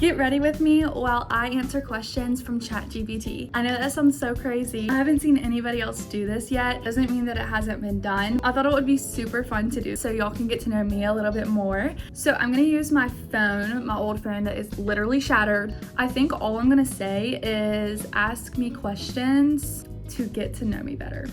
Get ready with me while I answer questions from GPT. I know that sounds so crazy. I haven't seen anybody else do this yet. Doesn't mean that it hasn't been done. I thought it would be super fun to do so y'all can get to know me a little bit more. So I'm gonna use my phone, my old phone that is literally shattered. I think all I'm gonna say is ask me questions to get to know me better.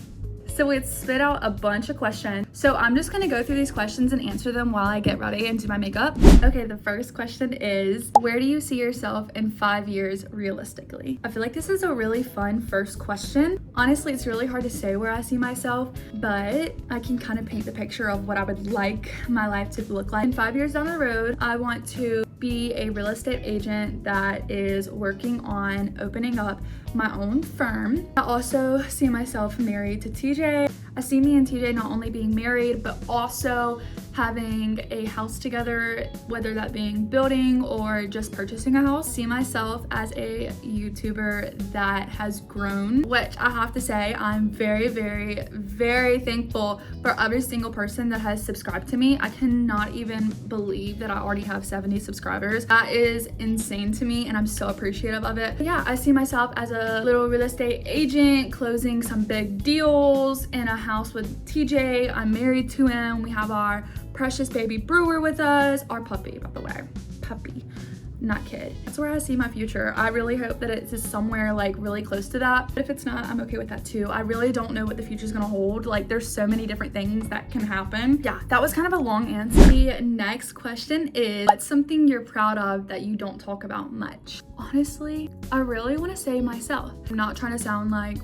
So it spit out a bunch of questions. So I'm just gonna go through these questions and answer them while I get ready and do my makeup. Okay, the first question is, where do you see yourself in 5 years realistically? I feel like this is a really fun first question. Honestly, it's really hard to say where I see myself, but I can kind of paint the picture of what I would like my life to look like. In 5 years down the road, I want to be a real estate agent that is working on opening up my own firm. I also see myself married to TJ. I see me and TJ not only being married, but also having a house together, whether that being building or just purchasing a house. See myself as a YouTuber that has grown, which I have to say, I'm very, very, very thankful for every single person that has subscribed to me. I cannot even believe that I already have 70 subscribers. That is insane to me, and I'm so appreciative of it. But yeah, I see myself as a little real estate agent closing some big deals in a house with TJ. I'm married to him. We have our precious baby Brewer with us, our puppy, by the way. Puppy, not kid. That's where I see my future. I really hope that it's just somewhere like really close to that. But if it's not, I'm okay with that too. I really don't know what the future's gonna hold. Like, there's so many different things that can happen. Yeah, that was kind of a long answer. The next question is, what's something you're proud of that you don't talk about much? Honestly, I really wanna say myself. I'm not trying to sound like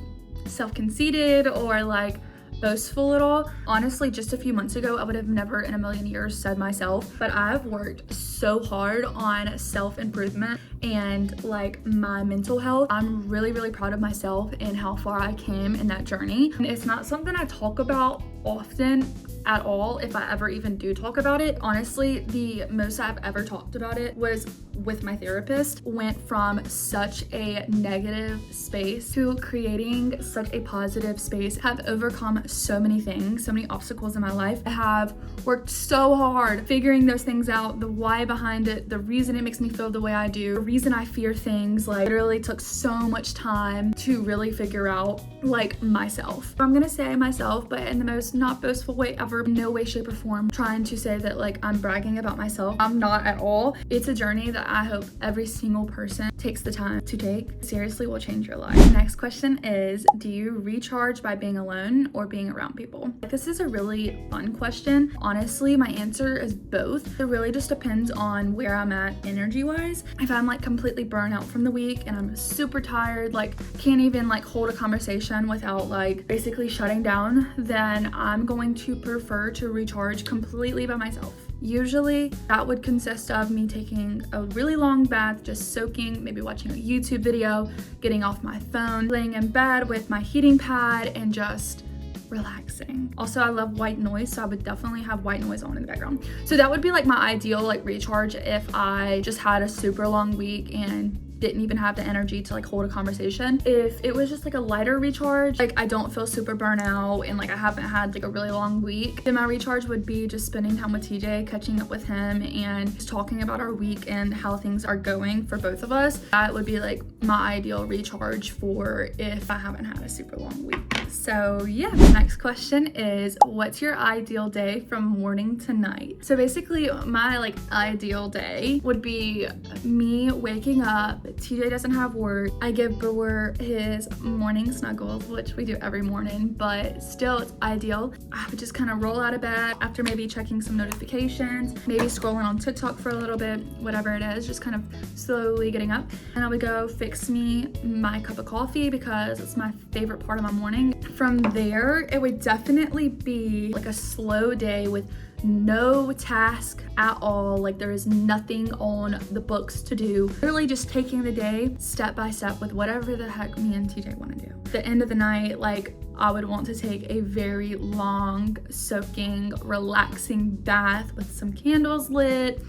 self-conceited or like boastful at all. Honestly, just a few months ago, I would have never in a million years said myself, but I've worked so hard on self-improvement and like my mental health. I'm really, really proud of myself and how far I came in that journey. And it's not something I talk about often at all, if I ever even do talk about it. Honestly, the most I've ever talked about it was with my therapist. Went from such a negative space to creating such a positive space. Have overcome so many things, so many obstacles in my life. I have worked so hard figuring those things out, the why behind it, the reason it makes me feel the way I do, the reason I fear things. Like, it really took so much time to really figure out like myself. I'm gonna say myself, but in the most not boastful way ever. No way, shape, or form trying to say that like I'm bragging about myself. I'm not at all. It's a journey that I hope every single person takes the time to take. Seriously will change your life. Next question is, do you recharge by being alone or being around people? This is a really fun question. Honestly, my answer is both. It really just depends on where I'm at energy wise. If I'm like completely burnt out from the week and I'm super tired, like can't even like hold a conversation without like basically shutting down, then I'm going to prefer to recharge completely by myself. Usually that would consist of me taking a really long bath, just soaking, maybe watching a YouTube video, getting off my phone, laying in bed with my heating pad and just relaxing. Also, I love white noise, so I would definitely have white noise on in the background. So that would be like my ideal like recharge if I just had a super long week and didn't even have the energy to like hold a conversation. If it was just like a lighter recharge, like I don't feel super burnt out and like I haven't had like a really long week, then my recharge would be just spending time with TJ, catching up with him and just talking about our week and how things are going for both of us. That would be like my ideal recharge for if I haven't had a super long week. So yeah, the next question is, what's your ideal day from morning to night? So basically my like ideal day would be me waking up. TJ doesn't have work. I give Brewer his morning snuggles, which we do every morning, but still it's ideal. I would just kind of roll out of bed after maybe checking some notifications, maybe scrolling on TikTok for a little bit, whatever it is, just kind of slowly getting up. And I would go fix me my cup of coffee because it's my favorite part of my morning. From there, it would definitely be like a slow day with no task at all. Like there is nothing on the books to do. Literally just taking the day step by step with whatever the heck me and TJ want to do. At the end of the night, like I would want to take a very long, soaking, relaxing bath with some candles lit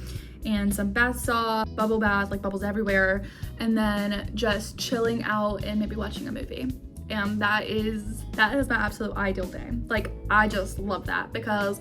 and some bath salt, bubble bath, like bubbles everywhere, and then just chilling out and maybe watching a movie. And that is my absolute ideal day. Like I just love that because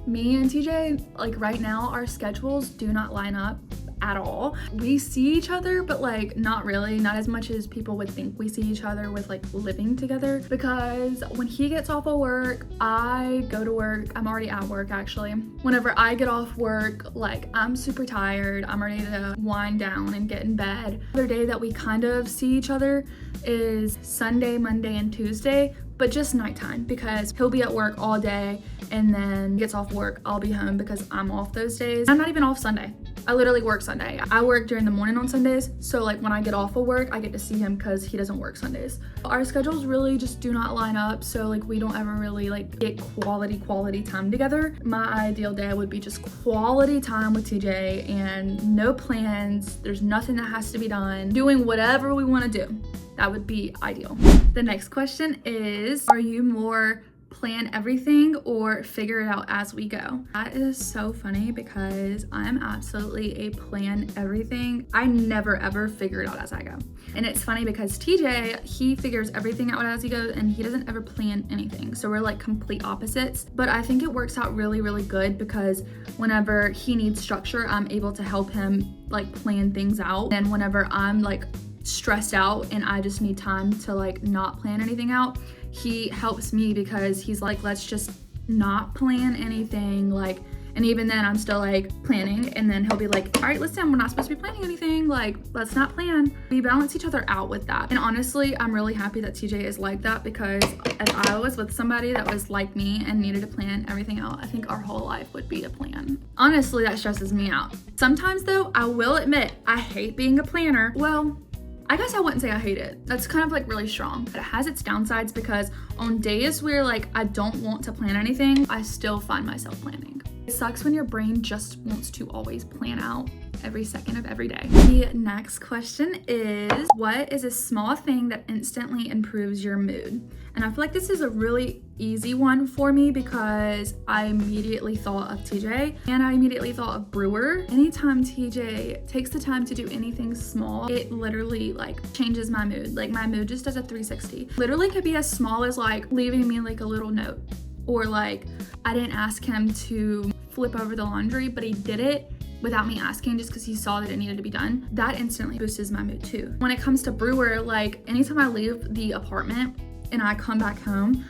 me and TJ, like right now, our schedules do not line up at all. We see each other, but like not really, not as much as people would think we see each other with like living together, because when he gets off of work, I go to work. I'm already at work actually. Whenever I get off work, like I'm super tired, I'm ready to wind down and get in bed. The other day that we kind of see each other is Sunday, Monday, and Tuesday, but just nighttime, because he'll be at work all day and then gets off work, I'll be home because I'm off those days. I'm not even off Sunday. I literally work Sunday. I work during the morning on Sundays, so like when I get off of work, I get to see him because he doesn't work Sundays. Our schedules really just do not line up, so like we don't ever really like get quality time together. My ideal day would be just quality time with TJ and no plans. There's nothing that has to be done. Doing whatever we want to do. That would be ideal. The next question is, are you more plan everything or figure it out as we go? That is so funny because I'm absolutely a plan everything. I never ever figure it out as I go. And it's funny because TJ, he figures everything out as he goes and he doesn't ever plan anything. So we're like complete opposites. But I think it works out really, really good because whenever he needs structure, I'm able to help him like plan things out. And whenever I'm like stressed out and I just need time to like not plan anything out, he helps me because he's like, let's just not plan anything. Like, and even then I'm still like planning, and then he'll be like, all right, listen, we're not supposed to be planning anything, like let's not plan. We balance each other out with that. And honestly, I'm really happy that TJ is like that, because if I was with somebody that was like me and needed to plan everything out, I think our whole life would be a plan. Honestly, that stresses me out. Sometimes though, I will admit, I hate being a planner. Well, I guess I wouldn't say I hate it. That's kind of like really strong. But it has its downsides because on days where like I don't want to plan anything, I still find myself planning. It sucks when your brain just wants to always plan out every second of every day. The next question is, what is a small thing that instantly improves your mood? And I feel like this is a really easy one for me because I immediately thought of TJ and I immediately thought of Brewer. Anytime TJ takes the time to do anything small, it literally like changes my mood. Like my mood just does a 360. Literally could be as small as like leaving me like a little note, or like I didn't ask him to flip over the laundry, but he did it without me asking just because he saw that it needed to be done. That instantly boosts my mood too. When it comes to Brewer, like anytime I leave the apartment and I come back home,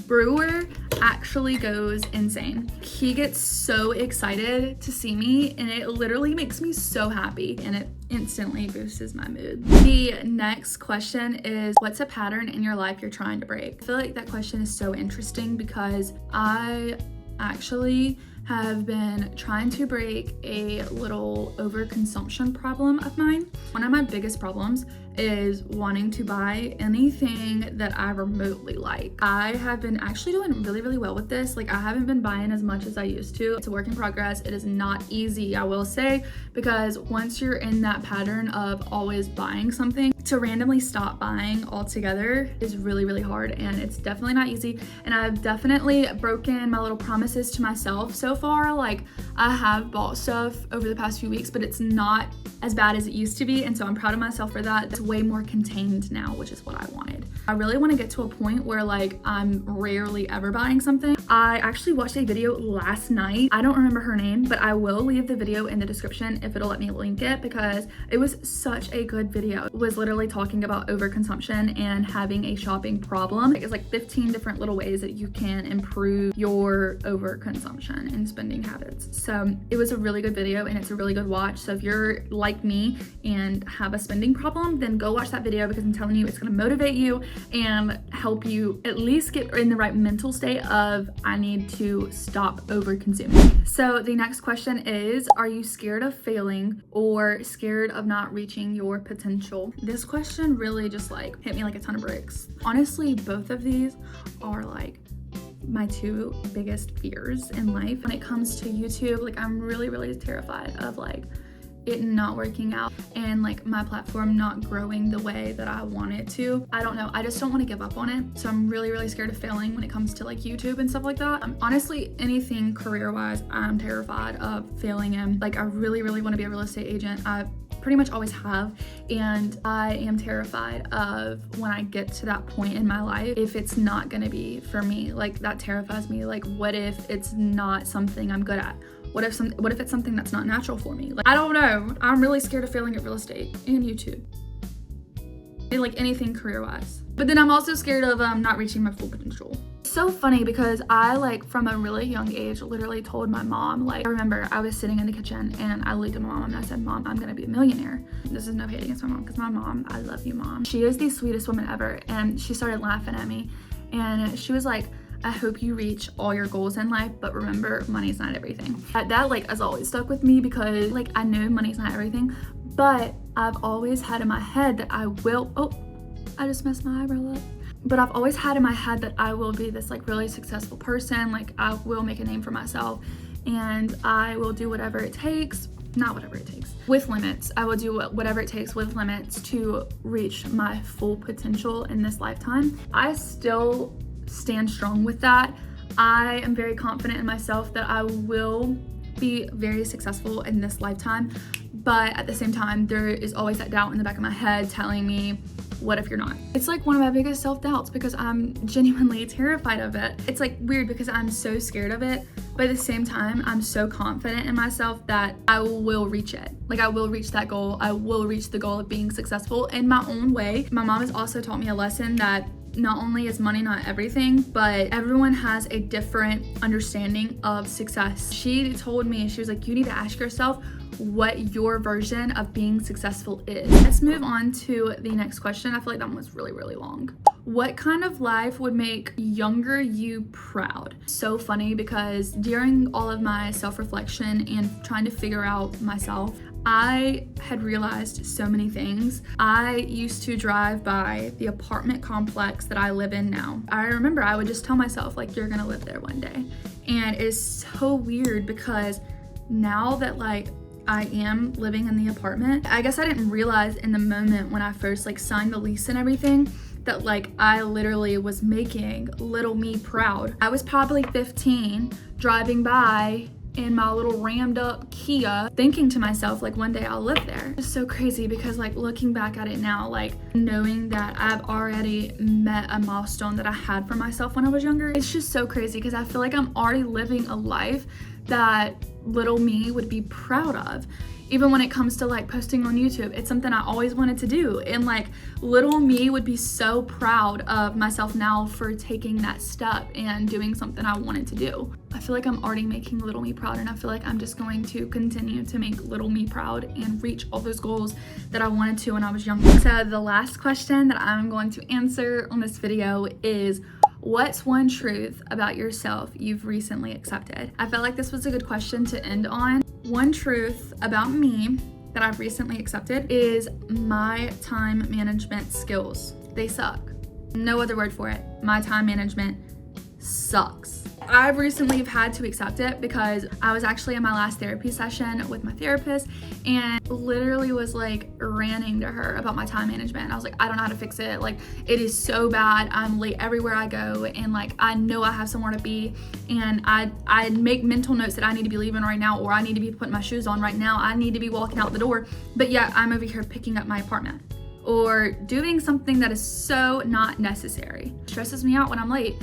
Brewer actually goes insane. He gets so excited to see me and it literally makes me so happy, and it instantly boosts my mood. The next question is, what's a pattern in your life you're trying to break? I feel like that question is so interesting because I actually have been trying to break a little overconsumption problem of mine. One of my biggest problems is wanting to buy anything that I remotely like. I have been actually doing really, really well with this. Like I haven't been buying as much as I used to. It's a work in progress. It is not easy, I will say, because once you're in that pattern of always buying something, to randomly stop buying altogether is really, really hard, and it's definitely not easy. And I've definitely broken my little promises to myself so far. Like I have bought stuff over the past few weeks, but it's not as bad as it used to be, and so I'm proud of myself for that. It's way more contained now, which is what I wanted. I really want to get to a point where like I'm rarely ever buying something. I actually watched a video last night. I don't remember her name, but I will leave the video in the description if it'll let me link it, because it was such a good video. It was literally talking about overconsumption and having a shopping problem. It's like 15 different little ways that you can improve your overconsumption and spending habits. So it was a really good video and it's a really good watch. So if you're like me and have a spending problem, then go watch that video, because I'm telling you, it's going to motivate you and help you at least get in the right mental state of, I need to stop over consuming. So the next question is, are you scared of failing or scared of not reaching your potential? This question really just like hit me like a ton of bricks. Honestly, both of these are like my two biggest fears in life. When it comes to YouTube, like I'm really, really terrified of like it not working out and like my platform not growing the way that I want it to. I don't know, I just don't want to give up on it. So I'm really, really scared of failing when it comes to like YouTube and stuff like that. Honestly, anything career-wise, I'm terrified of failing in. Like I really, really want to be a real estate agent. I pretty much always have, and I am terrified of when I get to that point in my life, if it's not gonna be for me. Like that terrifies me. Like what if it's not something I'm good at? What if it's something that's not natural for me? Like, I don't know. I'm really scared of failing at real estate and YouTube. And like anything career-wise. But then I'm also scared of not reaching my full potential. It's so funny because I like from a really young age literally told my mom, like I remember I was sitting in the kitchen and I looked at my mom and I said, Mom, I'm gonna be a millionaire. This is no hate against my mom because my mom, I love you, Mom. She is the sweetest woman ever. And she started laughing at me and she was like, I hope you reach all your goals in life, but remember, money's not everything. That like has always stuck with me because like I know money's not everything, but I've always had in my head that I will, oh, I just messed my eyebrow up. But I've always had in my head that I will be this like really successful person. Like I will make a name for myself and I will do whatever it takes, not whatever it takes, with limits. I will do whatever it takes with limits to reach my full potential in this lifetime. I still stand strong with that. I am very confident in myself that I will be very successful in this lifetime, but at the same time there is always that doubt in the back of my head telling me, what if you're not? It's like one of my biggest self-doubts because I'm genuinely terrified of it. It's like weird because I'm so scared of it, but at the same time I'm so confident in myself that I will reach it. Like I will reach that goal. I will reach the goal of being successful in my own way. My mom has also taught me a lesson that not only is money not everything, but everyone has a different understanding of success. She told me, she was like, you need to ask yourself what your version of being successful is. Let's move on to the next question. I feel like that one was really, really long. What kind of life would make younger you proud? So funny because during all of my self-reflection and trying to figure out myself, I had realized so many things. I used to drive by the apartment complex that I live in now. I remember I would just tell myself like, you're gonna live there one day. And it's so weird because now that like I am living in the apartment, I guess I didn't realize in the moment when I first like signed the lease and everything that like I literally was making little me proud. I was probably 15 driving by in my little rammed up Kia thinking to myself like one day I'll live there. It's so crazy because like looking back at it now, like knowing that I've already met a milestone that I had for myself when I was younger, it's just so crazy because I feel like I'm already living a life that little me would be proud of. Even when it comes to like posting on YouTube, it's something I always wanted to do. And like little me would be so proud of myself now for taking that step and doing something I wanted to do. I feel like I'm already making little me proud and I feel like I'm just going to continue to make little me proud and reach all those goals that I wanted to when I was younger. So the last question that I'm going to answer on this video is, what's one truth about yourself you've recently accepted? I felt like this was a good question to end on. One truth about me that I've recently accepted is my time management skills. They suck. No other word for it. My time management sucks. I've recently had to accept it because I was actually in my last therapy session with my therapist and literally was like ranting to her about my time management. I was like, I don't know how to fix it. Like, it is so bad. I'm late everywhere I go and like I know I have somewhere to be and I make mental notes that I need to be leaving right now or I need to be putting my shoes on right now. I need to be walking out the door. But yeah, I'm over here picking up my apartment or doing something that is so not necessary. It stresses me out when I'm late.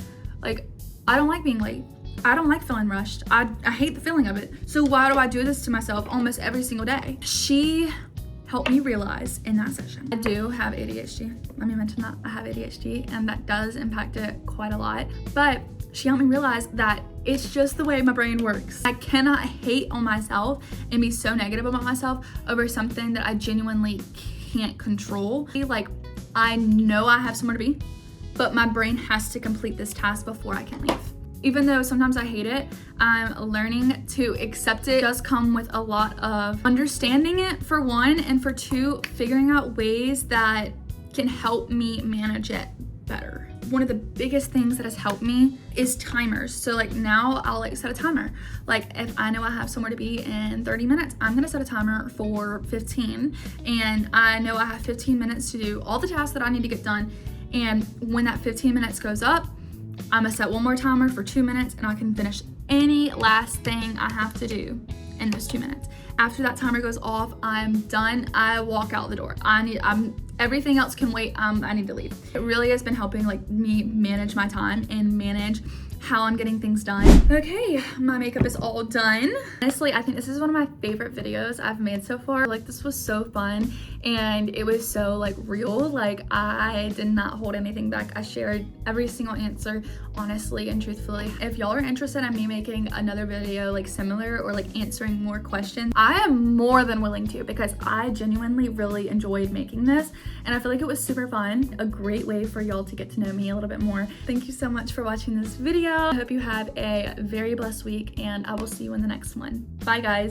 Like, I don't like being late. I don't like feeling rushed. I hate the feeling of it. So why do I do this to myself almost every single day? She helped me realize in that session, I do have ADHD. Let me mention that I have ADHD and that does impact it quite a lot. But she helped me realize that it's just the way my brain works. I cannot hate on myself and be so negative about myself over something that I genuinely can't control. Like, I know I have somewhere to be, but my brain has to complete this task before I can leave. Even though sometimes I hate it, I'm learning to accept it. It does come with a lot of understanding it for one, and for two, figuring out ways that can help me manage it better. One of the biggest things that has helped me is timers. So like now I'll like set a timer. Like if I know I have somewhere to be in 30 minutes, I'm gonna set a timer for 15. And I know I have 15 minutes to do all the tasks that I need to get done. And when that 15 minutes goes up, I'm gonna set one more timer for 2 minutes and I can finish any last thing I have to do in those 2 minutes. After that timer goes off, I'm done. I walk out the door. Everything else can wait. I need to leave. It really has been helping like me manage my time and manage how I'm getting things done. Okay, my makeup is all done. Honestly, I think this is one of my favorite videos I've made so far. Like, this was so fun and it was so like real. Like, I did not hold anything back. I shared every single answer honestly and truthfully. If y'all are interested in me making another video like similar or like answering more questions, I am more than willing to, because I genuinely really enjoyed making this and I feel like it was super fun. A great way for y'all to get to know me a little bit more. Thank you so much for watching this video. I hope you have a very blessed week and I will see you in the next one. Bye guys.